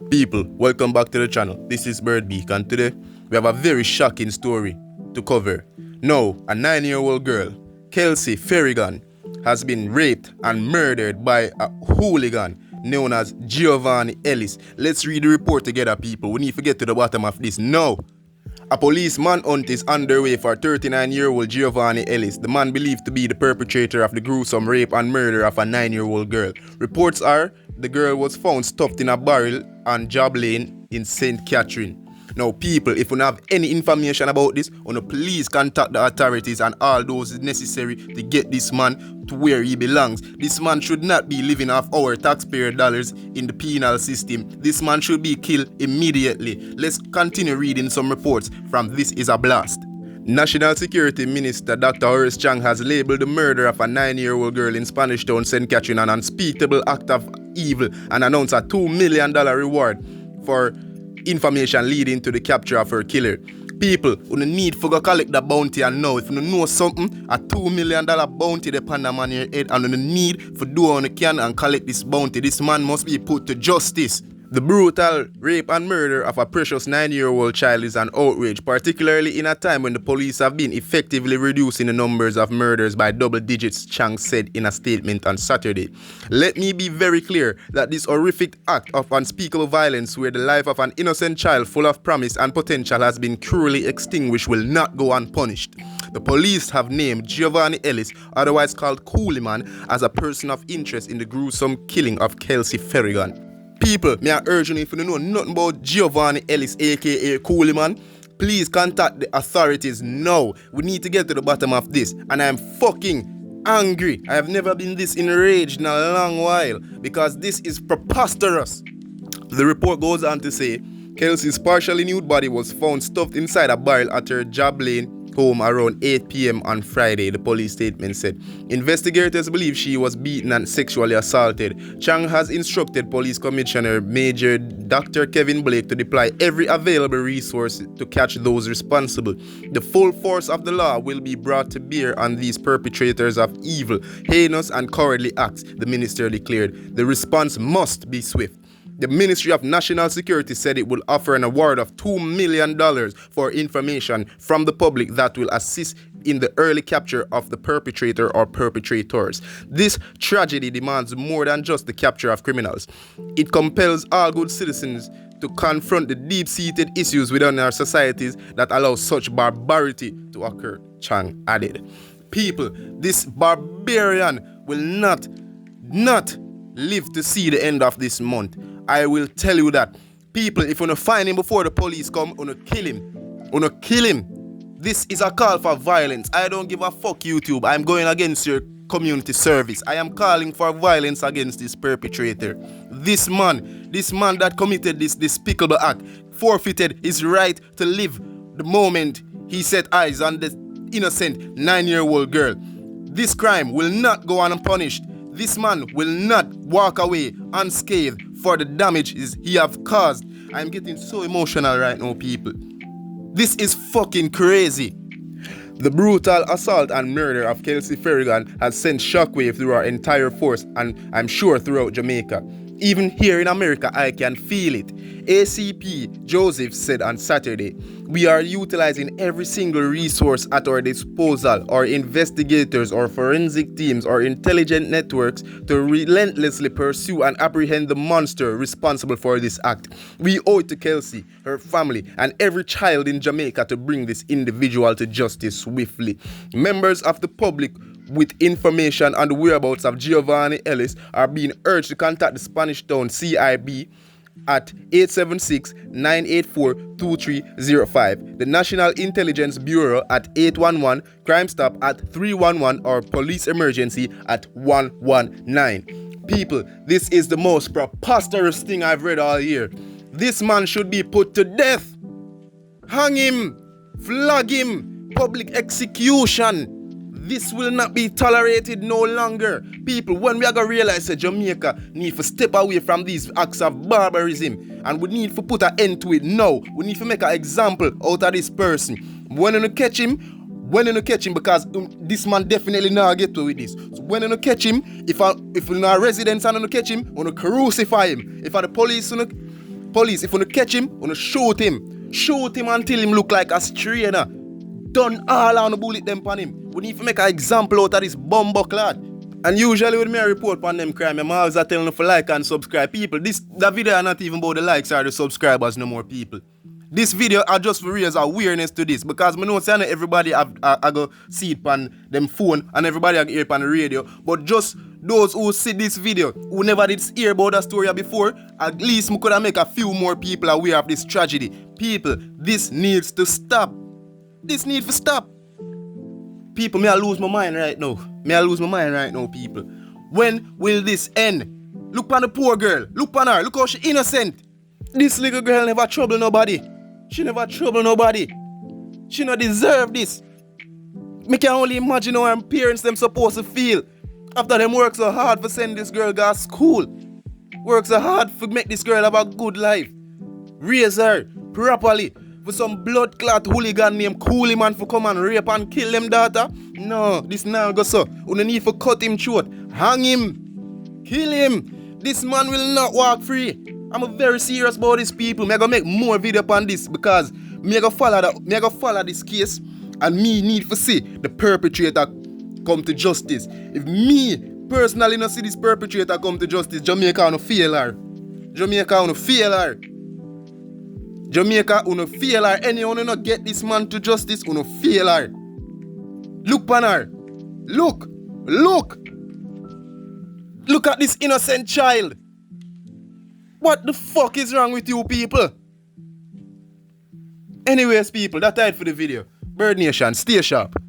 People, welcome back to the channel. This is Bird Beak, and today we have a very shocking story to cover. Now, a 9-year-old girl, Kelsey Ferrigon, has been raped and murdered by a hooligan known as Giovanni Ellis. Let's read the report together, people. We need to get to the bottom of this now. A police manhunt is underway for 39-year-old Giovanni Ellis, the man believed to be the perpetrator of the gruesome rape and murder of a 9-year-old girl. Reports are the girl was found stuffed in a barrel on Job Lane in St. Catherine. Now, people, if you have any information about this, please contact the authorities and all those necessary to get this man to where he belongs. This man should not be living off our taxpayer dollars in the penal system. This man should be killed immediately. Let's continue reading some reports from This Is a Blast. National Security Minister Dr. Horace Chang has labeled the murder of a 9-year-old girl in Spanish Town, St. Catherine, an unspeakable act of evil and announced a $2 million reward for information leading to the capture of her killer. People, you need to go collect the bounty, and now if you know something, a $2 million bounty depend on your head, and you need to do what you can and collect this bounty. This man must be put to justice. The brutal rape and murder of a precious 9-year-old child is an outrage, particularly in a time when the police have been effectively reducing the numbers of murders by double digits, Chang said in a statement on Saturday. Let me be very clear that this horrific act of unspeakable violence where the life of an innocent child full of promise and potential has been cruelly extinguished will not go unpunished. The police have named Giovanni Ellis, otherwise called Coolie Man, as a person of interest in the gruesome killing of Kelsey Ferrigon. People, may I urge you, if you know nothing about Giovanni Ellis, aka Coolie Man, please contact the authorities now. We need to get to the bottom of this, and I am fucking angry. I have never been this enraged in a long while, because this is preposterous. The report goes on to say, Kelsey's partially nude body was found stuffed inside a barrel at her Job Lane home around 8 p.m. on Friday, the police statement said. Investigators believe she was beaten and sexually assaulted. Chang has instructed Police Commissioner Major Dr. Kevin Blake to deploy every available resource to catch those responsible. The full force of the law will be brought to bear on these perpetrators of evil, heinous and cowardly acts, the minister declared. The response must be swift. The Ministry of National Security said it will offer an award of $2 million for information from the public that will assist in the early capture of the perpetrator or perpetrators. This tragedy demands more than just the capture of criminals. It compels all good citizens to confront the deep-seated issues within our societies that allow such barbarity to occur, Chang added. People, this barbarian will not live to see the end of this month. I will tell you that. People, if you don't find him before the police come, you kill him. You kill him. This is a call for violence. I don't give a fuck, YouTube. I'm going against your community service. I am calling for violence against this perpetrator. This man that committed this despicable act forfeited his right to live the moment he set eyes on the innocent 9-year-old girl. This crime will not go unpunished. This man will not walk away unscathed for the damages he have caused. I'm getting so emotional right now, people. This is fucking crazy. The brutal assault and murder of Kelsey Ferrigon has sent shockwave through our entire force, and I'm sure throughout Jamaica. Even here in America, I can feel it. ACP Joseph said on Saturday, "We are utilizing every single resource at our disposal, our investigators, our forensic teams, our intelligent networks, to relentlessly pursue and apprehend the monster responsible for this act. We owe it to Kelsey, her family, and every child in Jamaica to bring this individual to justice swiftly. Members of the public with information on the whereabouts of Giovanni Ellis are being urged to contact the Spanish Town CIB at 876-984-2305, the National Intelligence Bureau at 811, Crime Stop at 311, or Police Emergency at 119. People, this is the most preposterous thing I've read all year. This man should be put to death. Hang him, flog him, public execution. This will not be tolerated no longer. People, when we are going to realize that Jamaica need to step away from these acts of barbarism, and we need to put an end to it now. We need to make an example out of this person. When you catch him, because this man definitely not get away with this. So when you catch him, if you're not a resident and you catch him, you crucify him. If the police Police, if you catch him, you shoot him. Shoot him until him look like a strainer. Done all on the bullet them on him. We need to make an example out of this bumbo clad. And usually when me report on them crime, I'm always telling them to like and subscribe. People, that video is not even about the likes or the subscribers no more, people. This video are just for raise awareness to this, because I know not everybody I go see it on them phone and everybody I hear it on the radio. But just those who see this video, who never did hear about that story before, at least we could have make a few more people aware of this tragedy. People, this needs to stop. This needs to stop. People, me I lose my mind right now. People. When will this end? Look on the poor girl. Look on her. Look how she innocent. This little girl never trouble nobody. She never trouble nobody. She not deserve this. Me can only imagine how her parents them supposed to feel after them work so hard for send this girl to school. Work so hard for make this girl have a good life. Raise her properly. For some blood clot hooligan named Coolie Man for come and rape and kill them daughter. No, this now go so. You need to cut him throat. Hang him. Kill him. This man will not walk free. I'm very serious about these people. Me gonna make more video on this because me gonna follow this case and me need to see the perpetrator come to justice. If me personally not see this perpetrator come to justice, Jamaica wanna fail her. Jamaica wanna fail her. Jamaica wanna fail her. Anyone who not get this man to justice wanna fail her. Look on her. Look. Look at this innocent child. What the fuck is wrong with you people? Anyways, people, that's it for the video. Bird Nation, stay sharp.